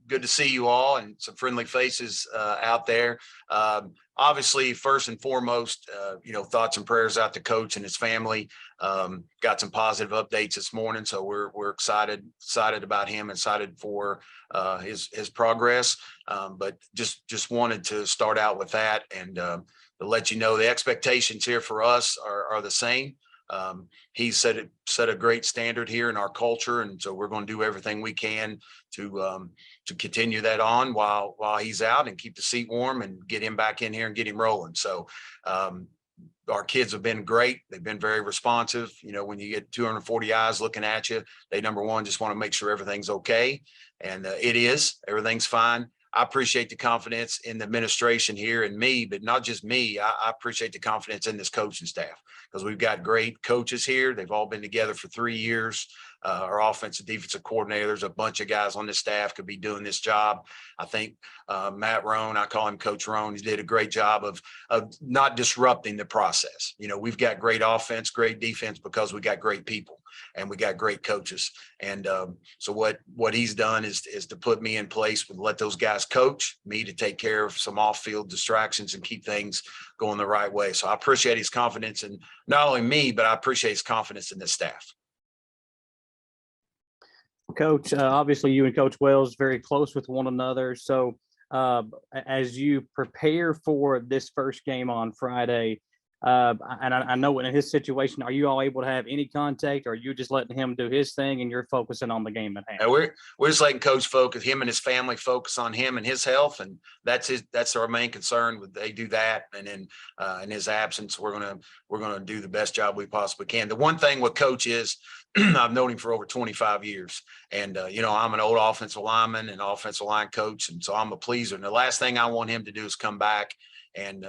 good to see you all and some friendly faces out there. Obviously, first and foremost, thoughts and prayers out to Coach and his family. Got some positive updates this morning, so we're excited about him, excited for his progress. But just wanted to start out with that and to let you know the expectations here for us are the same. He set a great standard here in our culture, and so we're going to do everything we can to continue that on while he's out and keep the seat warm and get him back in here and get him rolling. So our kids have been great. They've been very responsive. When you get 240 eyes looking at you, they, number one, just want to make sure everything's okay, and everything's fine. I appreciate the confidence in the administration here and me, but not just me. I appreciate the confidence in this coaching staff because we've got great coaches here. They've all been together for 3 years. Our offensive defensive coordinators, a bunch of guys on this staff could be doing this job. I think Matt Roan, I call him Coach Roan, he did a great job of not disrupting the process. We've got great offense, great defense because we got great people and we got great coaches. And so what he's done is to put me in place and let those guys coach, me to take care of some off-field distractions and keep things going the right way. So I appreciate his confidence in not only me, but I appreciate his confidence in this staff. Coach, obviously you and Coach Wells very close with one another. So as you prepare for this first game on Friday, and I know in his situation, are you all able to have any contact, or are you just letting him do his thing and you're focusing on the game at hand? And we're just letting Coach focus, him and his family focus on him and his health, and that's our main concern. They do that, and then in his absence, we're gonna do the best job we possibly can. The one thing with Coach is I've known him for over 25 years, and I'm an old offensive lineman and offensive line coach, and so I'm a pleaser. And the last thing I want him to do is come back and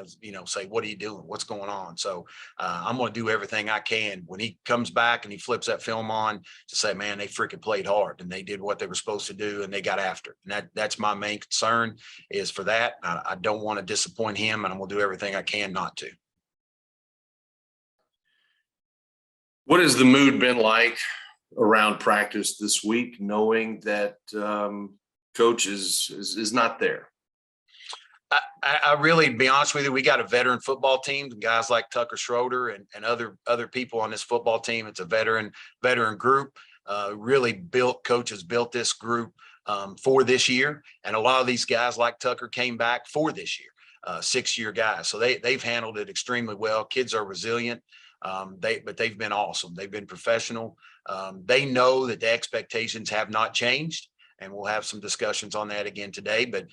say, what are you doing? What's going on? So I'm going to do everything I can when he comes back and he flips that film on to say, man, they freaking played hard and they did what they were supposed to do and they got after it. And that's my main concern is for that. I don't want to disappoint him, and I'm going to do everything I can not to. What has the mood been like around practice this week, knowing that Coach is not there? I really, to be honest with you, we got a veteran football team, guys like Tucker Schroeder and other people on this football team. It's a veteran group. Coach has built this group for this year. And a lot of these guys like Tucker came back for this year, 6-year guys. So they've handled it extremely well. Kids are resilient. But they've been awesome. They've been professional. They know that the expectations have not changed, and we'll have some discussions on that again today, but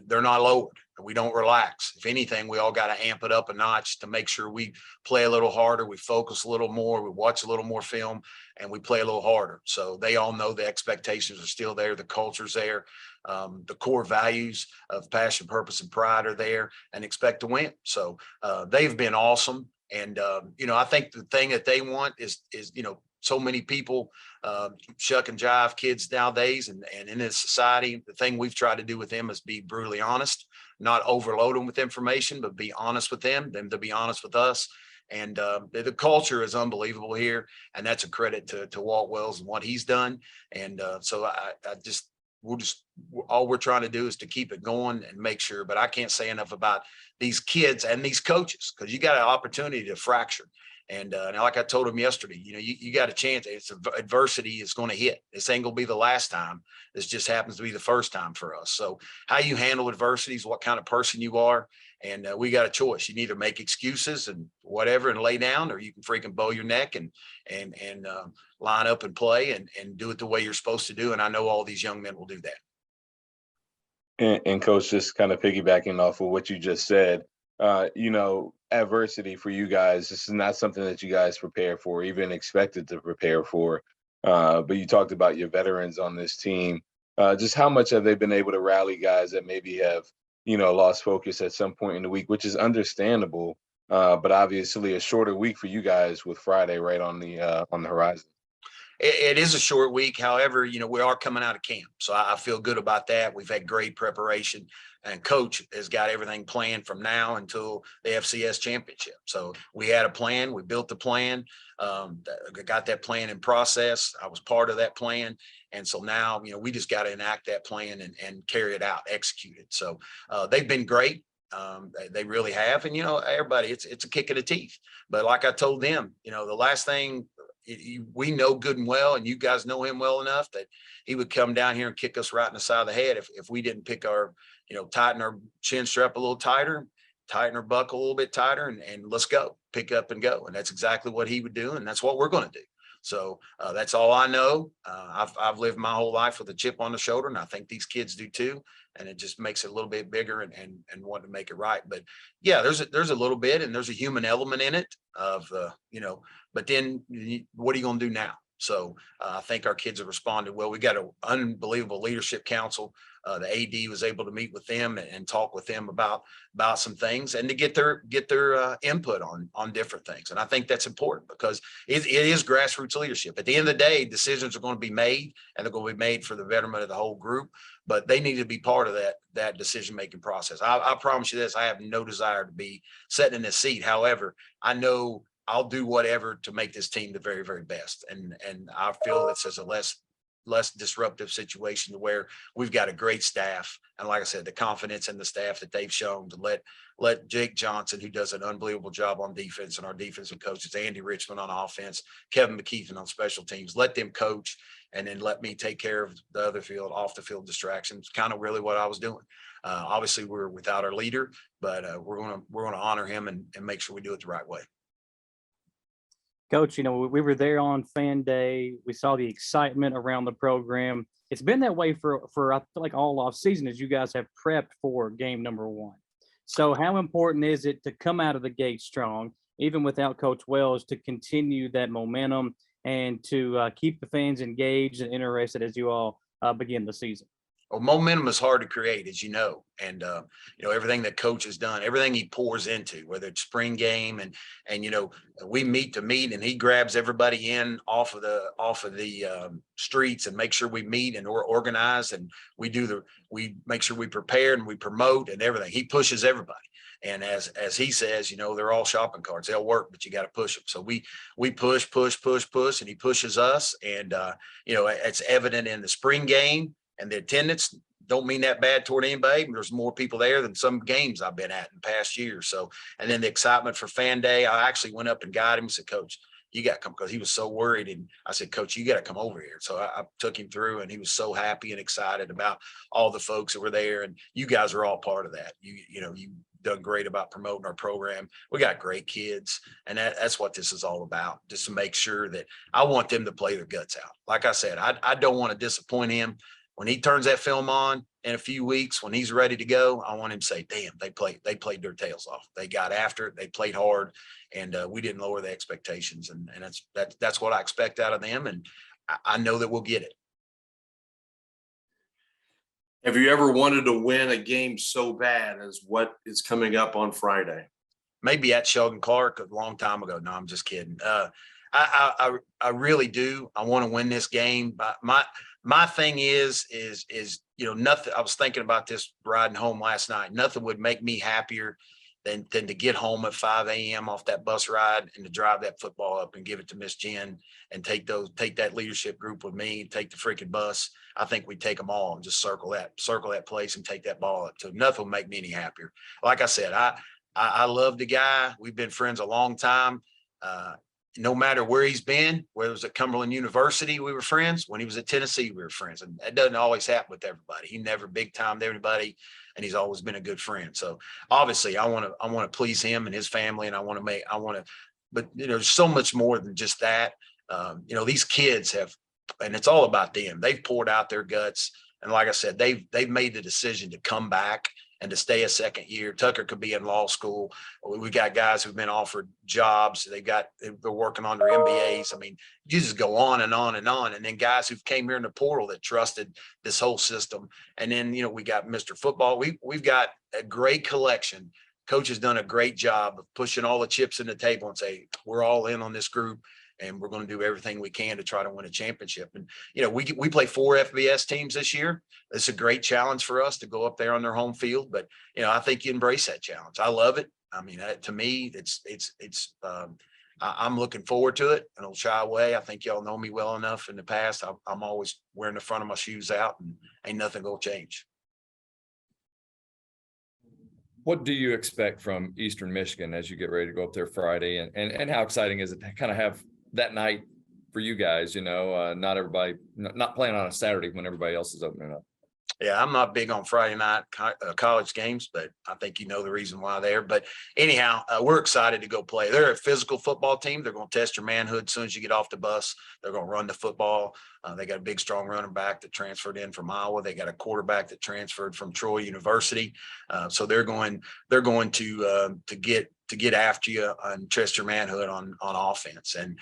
they're not lowered. We don't relax. If anything, we all got to amp it up a notch to make sure we play a little harder, we focus a little more, we watch a little more film, and we play a little harder. So they all know the expectations are still there. The culture's there. The core values of passion, purpose, and pride are there, and expect to win. So they've been awesome. And, I think the thing that they want is so many people shuck and jive kids nowadays, and in this society, the thing we've tried to do with them is be brutally honest, not overload them with information, but be honest with them to be honest with us. And the culture is unbelievable here, and that's a credit to Walt Wells and what he's done. And so all we're trying to do is to keep it going and make sure. But I can't say enough about these kids and these coaches, because you got an opportunity to fracture. And like I told him yesterday, you got a chance. Adversity is going to hit. This ain't going to be the last time. This just happens to be the first time for us. So how you handle adversity is what kind of person you are. And we got a choice. You can either make excuses and whatever and lay down, or you can freaking bow your neck and line up and play and do it the way you're supposed to do. And I know all these young men will do that. And Coach, just kind of piggybacking off of what you just said, adversity for you guys, this is not something that you guys prepare for, even expected to prepare for. But you talked about your veterans on this team. Just how much have they been able to rally guys that maybe have, lost focus at some point in the week, which is understandable, but obviously a shorter week for you guys with Friday right on the horizon. it is a short week. However, we are coming out of camp. So I feel good about that. We've had great preparation, and coach has got everything planned from now until the FCS championship. So we had a plan. We built the plan. Got that plan in process. I was part of that plan. And so now, we just got to enact that plan and carry it out, execute it. So they've been great. They really have. And, everybody, it's a kick in the teeth. But like I told them, the last thing we know good and well, and you guys know him well enough that he would come down here and kick us right in the side of the head if we didn't pick our, tighten our chin strap a little tighter, tighten our buckle a little bit tighter, and let's go, pick up and go. And that's exactly what he would do. And that's what we're going to do. So that's all I know. I've lived my whole life with a chip on the shoulder, and I think these kids do too. And it just makes it a little bit bigger and want to make it right. But yeah, there's a little bit, and there's a human element in it of, but then what are you going to do now? So I think our kids have responded well. We got an unbelievable leadership council. The AD was able to meet with them and talk with them about some things and to get their input on different things. And I think that's important because it is grassroots leadership. At the end of the day, decisions are going to be made, and they're going to be made for the betterment of the whole group. But they need to be part of that decision-making process. I promise you this, I have no desire to be sitting in this seat. However, I know I'll do whatever to make this team the very, very best. And I feel this is a less disruptive situation to where we've got a great staff. And like I said, the confidence in the staff that they've shown to let Jake Johnson, who does an unbelievable job on defense, and our defensive coaches, Andy Richmond on offense, Kevin McKeith on special teams, let them coach and then let me take care of the other field, off the field distractions, kind of really what I was doing. Obviously we're without our leader, but we're going to honor him and make sure we do it the right way. Coach, we were there on fan day. We saw the excitement around the program. It's been that way for I feel like all off season as you guys have prepped for game number 1. So how important is it to come out of the gate strong, even without Coach Wells, to continue that momentum and to keep the fans engaged and interested as you all begin the season? Well, momentum is hard to create, as you know, and everything that coach has done, everything he pours into, whether it's spring game and we meet to meet, and he grabs everybody in off of the streets and make sure we meet and we're organized, and we make sure we prepare and we promote and everything. He pushes everybody. And as he says, they're all shopping carts. They'll work, but you got to push them. So we push, and he pushes us. And, it's evident in the spring game. And the attendance don't mean that bad toward anybody. There's more people there than some games I've been at in past years. So, and then the excitement for fan day, I actually went up and got him and said, Coach, you got to come, because he was so worried. And I said, Coach, you got to come over here. So I took him through, and he was so happy and excited about all the folks that were there. And you guys are all part of that. You done great about promoting our program. We got great kids, and that's what this is all about, just to make sure that I want them to play their guts out. Like I said, I don't want to disappoint him. When he turns that film on in a few weeks, when he's ready to go, I want him to say, damn, they played their tails off. They got after it. They played hard, and we didn't lower the expectations. And that's what I expect out of them. And I know that we'll get it. Have you ever wanted to win a game so bad as what is coming up on Friday? Maybe at Sheldon Clark a long time ago. No, I'm just kidding. I really do. I want to win this game. But my thing is nothing. I was thinking about this riding home last night. Nothing would make me happier than to get home at 5 a.m. off that bus ride and to drive that football up and give it to Miss Jen and take that leadership group with me, take the freaking bus. I think we take them all and just circle that place and take that ball up. So nothing will make me any happier. Like I said, I love the guy. We've been friends a long time. No matter where he's been, whether it was at Cumberland University, we were friends. When he was at Tennessee, we were friends. And that doesn't always happen with everybody. He never big timed everybody, and he's always been a good friend. So obviously I want to please him and his family, and but there's so much more than just that. These kids have, and it's all about them. They've poured out their guts. And like I said, they've made the decision to come back and to stay a second year. Tucker could be in law school. We got guys who've been offered jobs. They're working on their MBAs. I mean, you just go on and on and on. And then guys who've came here in the portal that trusted this whole system. And then, we got Mr. Football. We've got a great collection. Coach has done a great job of pushing all the chips in the table and say, we're all in on this group. and we're going to do everything we can to try to win a championship. And, we play 4 FBS teams this year. It's a great challenge for us to go up there on their home field, but, I think you embrace that challenge. I love it. I mean, to me, I'm looking forward to it. I don't shy away. I think y'all know me well enough in the past. I'm always wearing the front of my shoes out, and ain't nothing going to change. What do you expect from Eastern Michigan as you get ready to go up there Friday? And how exciting is it to kind of have that night for you guys? Not everybody, not playing on a Saturday when everybody else is opening up. Yeah, I'm not big on Friday night college games, but I think the reason why there. But anyhow, we're excited to go play. They're a physical football team. They're going to test your manhood as soon as you get off the bus. They're going to run the football. They got a big, strong running back that transferred in from Iowa. They got a quarterback that transferred from Troy University. So they're going to get after you and test your manhood on offense. And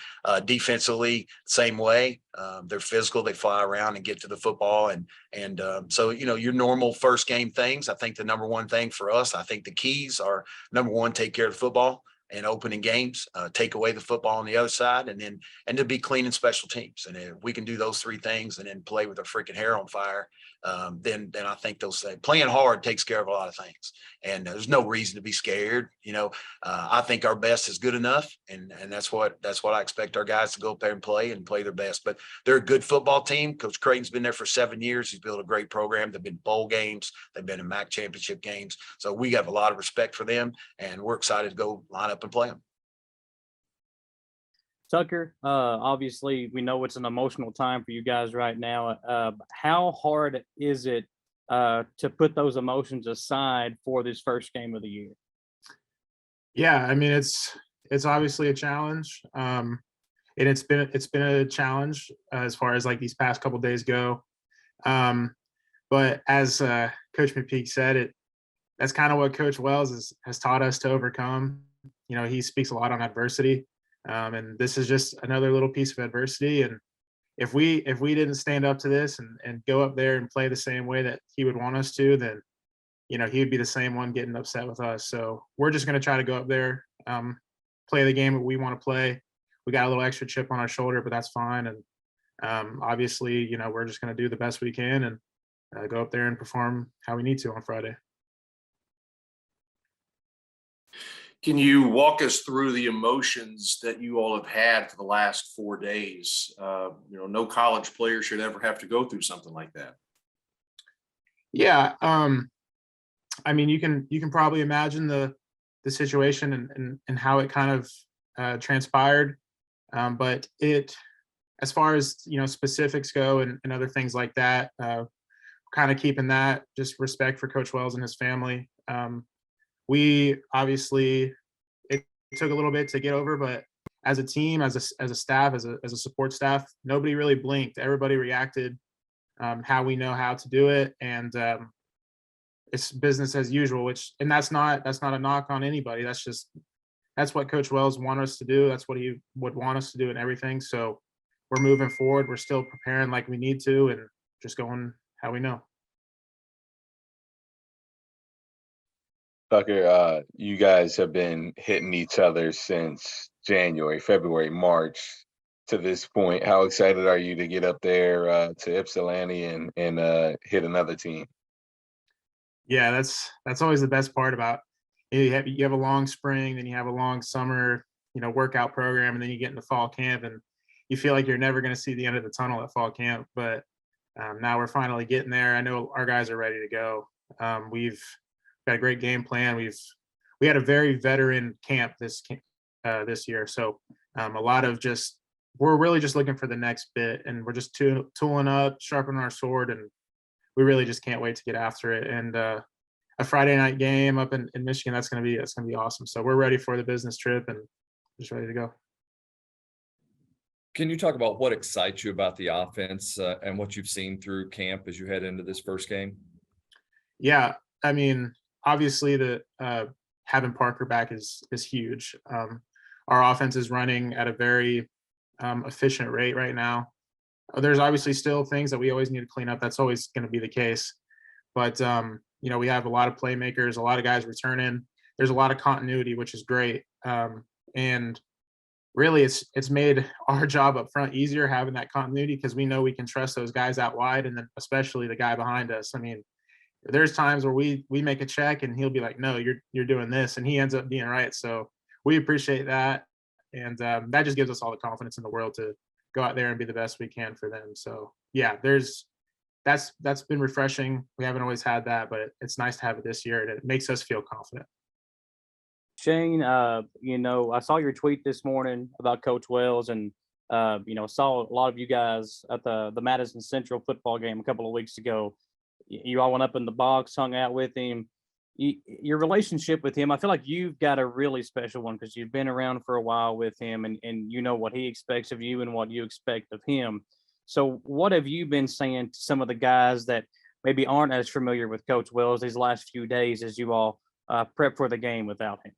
defensively, same way. They're physical. They fly around and get to the football. And so, your normal first game things. I think the number one thing for us, I think the keys are, number one, take care of the football and opening games, take away the football on the other side, and to be clean in special teams. And if we can do those 3 things and then play with our freaking hair on fire, then I think they'll say playing hard takes care of a lot of things. And there's no reason to be scared. I think our best is good enough, and that's what I expect our guys to go up there and play their best. But they're a good football team. Coach Creighton's been there for 7 years. He's built a great program. They've been bowl games. They've been in MAC championship games. So we have a lot of respect for them, and we're excited to go line up and play them. Tucker, obviously we know it's an emotional time for you guys right now. How hard is it to put those emotions aside for this first game of the year? Yeah, I mean, it's obviously a challenge. And it's been a challenge as far as like these past couple days go. But as Coach McPeek said, that's kind of what Coach Wells has taught us to overcome. He speaks a lot on adversity. And this is just another little piece of adversity. And if we didn't stand up to this and go up there and play the same way that he would want us to, then, he would be the same one getting upset with us. So we're just going to try to go up there, play the game that we want to play. We got a little extra chip on our shoulder, but that's fine. And obviously, we're just going to do the best we can and go up there and perform how we need to on Friday. Can you walk us through the emotions that you all have had for the last 4 days? No college player should ever have to go through something like that. Yeah. I mean, you can probably imagine the situation and how it kind of transpired. But as far as, specifics go and other things like that, kind of keeping that just respect for Coach Wells and his family. We obviously, it took a little bit to get over, but as a team, as a staff, as a support staff, nobody really blinked. Everybody reacted how we know how to do it, and it's business as usual. And that's not a knock on anybody. That's what Coach Wells wanted us to do. That's what he would want us to do and everything. So we're moving forward. We're still preparing like we need to, and just going how we know. Tucker, you guys have been hitting each other since January, February, March to this point. How excited are you to get up there to Ypsilanti and hit another team? Yeah, that's always the best part about it. You have a long spring, then you have a long summer, workout program, and then you get into fall camp, and you feel like you're never going to see the end of the tunnel at fall camp. But now we're finally getting there. I know our guys are ready to go. We've got a great game plan. We had a very veteran camp this year, so a lot of we're really just looking for the next bit, and we're just tooling up, sharpening our sword, and we really just can't wait to get after it. And a Friday night game up in Michigan, that's gonna be awesome. So we're ready for the business trip and just ready to go. Can you talk about what excites you about the offense and what you've seen through camp as you head into this first game? Yeah, I mean, obviously having Parker back is huge. Our offense is running at a very efficient rate right now. There's obviously still things that we always need to clean up. That's always going to be the case. But, we have a lot of playmakers, a lot of guys returning. There's a lot of continuity, which is great. And really it's made our job up front easier having that continuity, because we know we can trust those guys out wide, and then especially the guy behind us. I mean, there's times where we make a check and he'll be like, no, you're doing this, and he ends up being right. So we appreciate that, and that just gives us all the confidence in the world to go out there and be the best we can for them. So yeah, that's been refreshing. We haven't always had that, but it's nice to have it this year, and it makes us feel confident. Shane, I saw your tweet this morning about Coach Wells, and saw a lot of you guys at the Madison Central football game a couple of weeks ago. You all went up in the box, hung out with him. Your relationship with him, I feel like you've got a really special one, because you've been around for a while with him, and you know what he expects of you and what you expect of him. So what have you been saying to some of the guys that maybe aren't as familiar with Coach Wells these last few days as you all prep for the game without him?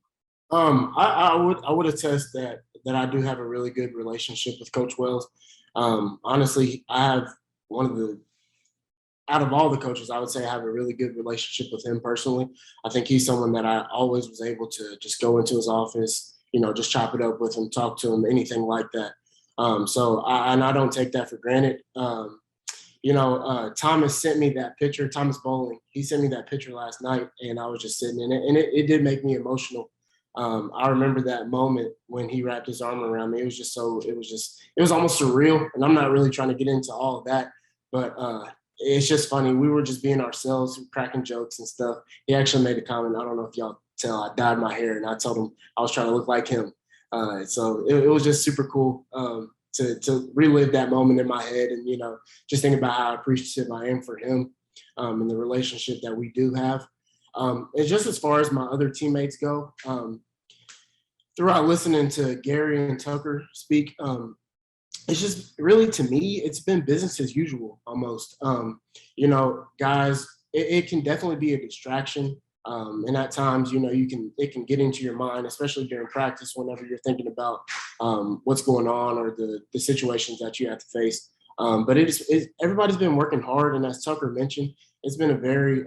I would attest that I do have a really good relationship with Coach Wells. Honestly, I have out of all the coaches, I would say I have a really good relationship with him personally. I think he's someone that I always was able to just go into his office, just chop it up with him, talk to him, anything like that. So I don't take that for granted. Thomas sent me that picture, Thomas Bowling. He sent me that picture last night, and I was just sitting in it, and it did make me emotional. I remember that moment when he wrapped his arm around me. It was almost surreal, and I'm not really trying to get into all of that, but it's just funny. We were just being ourselves, cracking jokes and stuff. He actually made a comment. I don't know if y'all tell, I dyed my hair, and I told him I was trying to look like him. So it was just super cool to relive that moment in my head, and just think about how appreciative I am for him and the relationship that we do have. And just as far as my other teammates go, throughout listening to Garry and Tucker speak, it's just really, to me, it's been business as usual almost. Guys, it can definitely be a distraction. And at times, it can get into your mind, especially during practice, whenever you're thinking about what's going on or the situations that you have to face. But everybody's been working hard. And as Tucker mentioned, it's been a very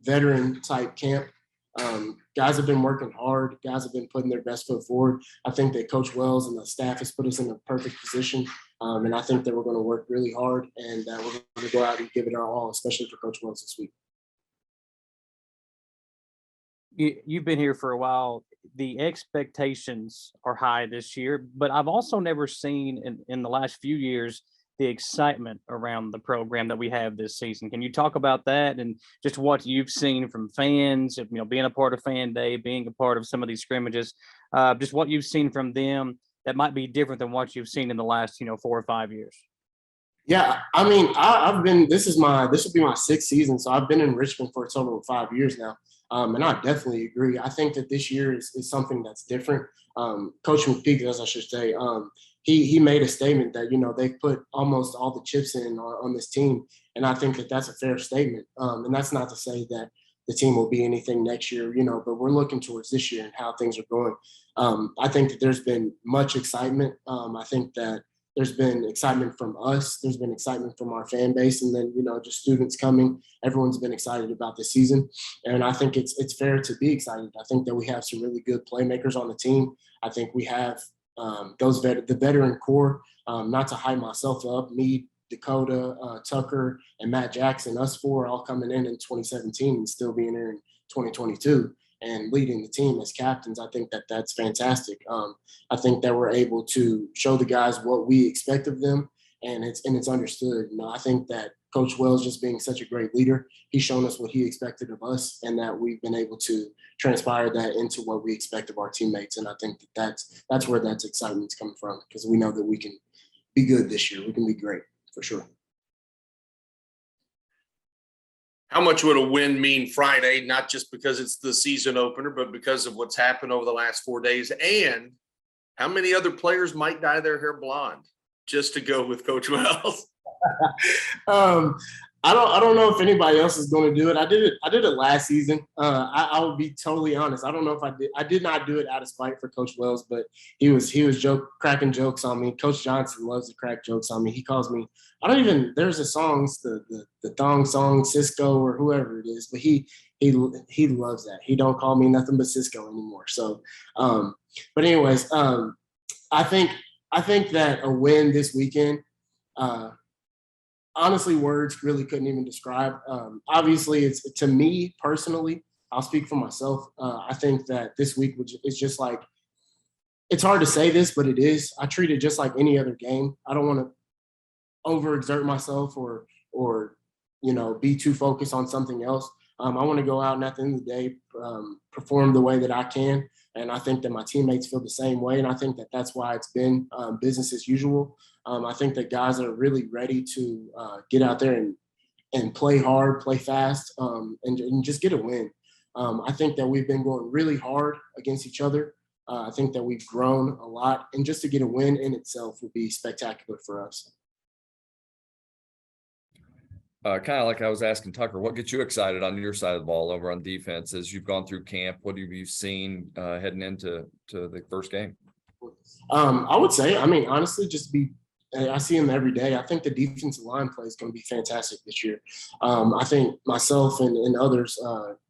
veteran type camp. Guys have been working hard. Guys have been putting their best foot forward. I think that Coach Wells and the staff has put us in a perfect position. And I think that we're going to work really hard, and that we're going to go out and give it our all, especially for Coach Wells this week. You've been here for a while. The expectations are high this year, but I've also never seen in the last few years the excitement around the program that we have this season. Can you talk about that and just what you've seen from fans, being a part of Fan Day, being a part of some of these scrimmages, just what you've seen from them that might be different than what you've seen in the last, 4 or 5 years? Yeah, I mean, I've been. This will be my 6th season, so I've been in Richmond for a total of 5 years now, and I definitely agree. I think that this year is something that's different. Coach McPeek, as I should say, he made a statement that they've put almost all the chips in on this team, and I think that that's a fair statement. And that's not to say that the team will be anything next year, but we're looking towards this year and how things are going. I think that there's been much excitement. I think that there's been excitement from us. There's been excitement from our fan base, and then just students coming. Everyone's been excited about this season, and I think it's fair to be excited. I think that we have some really good playmakers on the team. I think we have the veteran core. Not to hype myself up, me, Dakota, Tucker, and Matt Jackson, us 4 all coming in 2017 and still being here in 2022 and leading the team as captains. I think that that's fantastic. I think that we're able to show the guys what we expect of them, and it's understood. I think that Coach Wells, just being such a great leader, he's shown us what he expected of us, and that we've been able to transpire that into what we expect of our teammates. And I think that that's where that excitement's coming from, because we know that we can be good this year. We can be great for sure. How much would a win mean Friday, not just because it's the season opener, but because of what's happened over the last 4 days? And how many other players might dye their hair blonde just to go with Coach Wells? I don't know if anybody else is going to do it. I did it last season. I will be totally honest. I don't know if I did. I did not do it out of spite for Coach Wells, but he was cracking jokes on me. Coach Johnson loves to crack jokes on me. He calls me. There's a song, the thong song, Cisco or whoever it is, but he loves that. He don't call me nothing but Cisco anymore. So, but anyways, I think that a win this weekend, honestly, words really couldn't even describe. Obviously, it's to me personally. I'll speak for myself. I think that this week is just like, it's hard to say this, but it is. I treat it just like any other game. I don't want to overexert myself or be too focused on something else. I want to go out and at the end of the day perform the way that I can, and I think that my teammates feel the same way, and I think that that's why it's been business as usual. I think that guys are really ready to get out there and play hard, play fast, and just get a win. I think that we've been going really hard against each other. I think that we've grown a lot, and just to get a win in itself would be spectacular for us. Kind of like I was asking Tucker, what gets you excited on your side of the ball over on defense as you've gone through camp? What have you seen heading into the first game? I would say, honestly, I see him every day. I think the defensive line play is going to be fantastic this year. I think myself and others,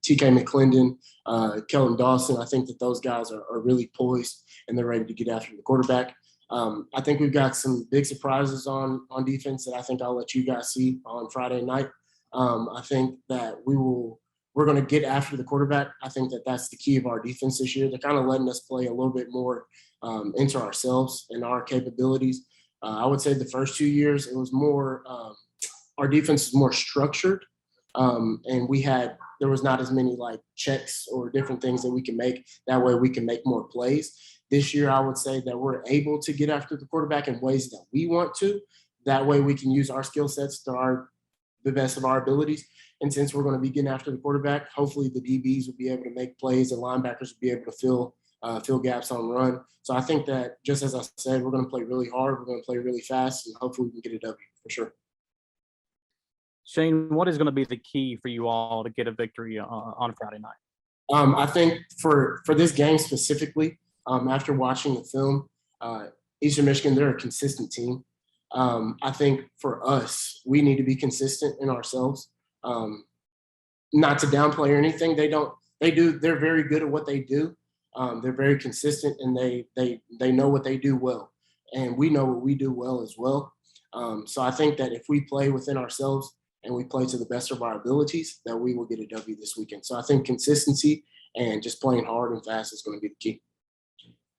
TK McClendon, Kellen Dawson, I think that those guys are really poised and they're ready to get after the quarterback. I think we've got some big surprises on defense that I think I'll let you guys see on Friday night. I think that we're going to get after the quarterback. I think that that's the key of our defense this year. They're kind of letting us play a little bit more into ourselves and our capabilities. I would say the first 2 years, it was more our defense is more structured, and there was not as many like checks or different things that we can make. That way we can make more plays. This year, I would say that we're able to get after the quarterback in ways that we want to. That way we can use our skill sets to the best of our abilities. And since we're going to be getting after the quarterback, hopefully the DBs will be able to make plays and linebackers will be able to fill gaps on run. So I think that, just as I said, we're going to play really hard. We're going to play really fast, and hopefully we can get a W for sure. Shane, what is going to be the key for you all to get a victory on Friday night? I think for this game specifically, after watching the film, Eastern Michigan, they're a consistent team. I think for us, we need to be consistent in ourselves. Not to downplay or anything, they're very good at what they do. They're very consistent, and they know what they do well, and we know what we do well as well. So I think that if we play within ourselves and we play to the best of our abilities, that we will get a W this weekend. So I think consistency and just playing hard and fast is going to be the key.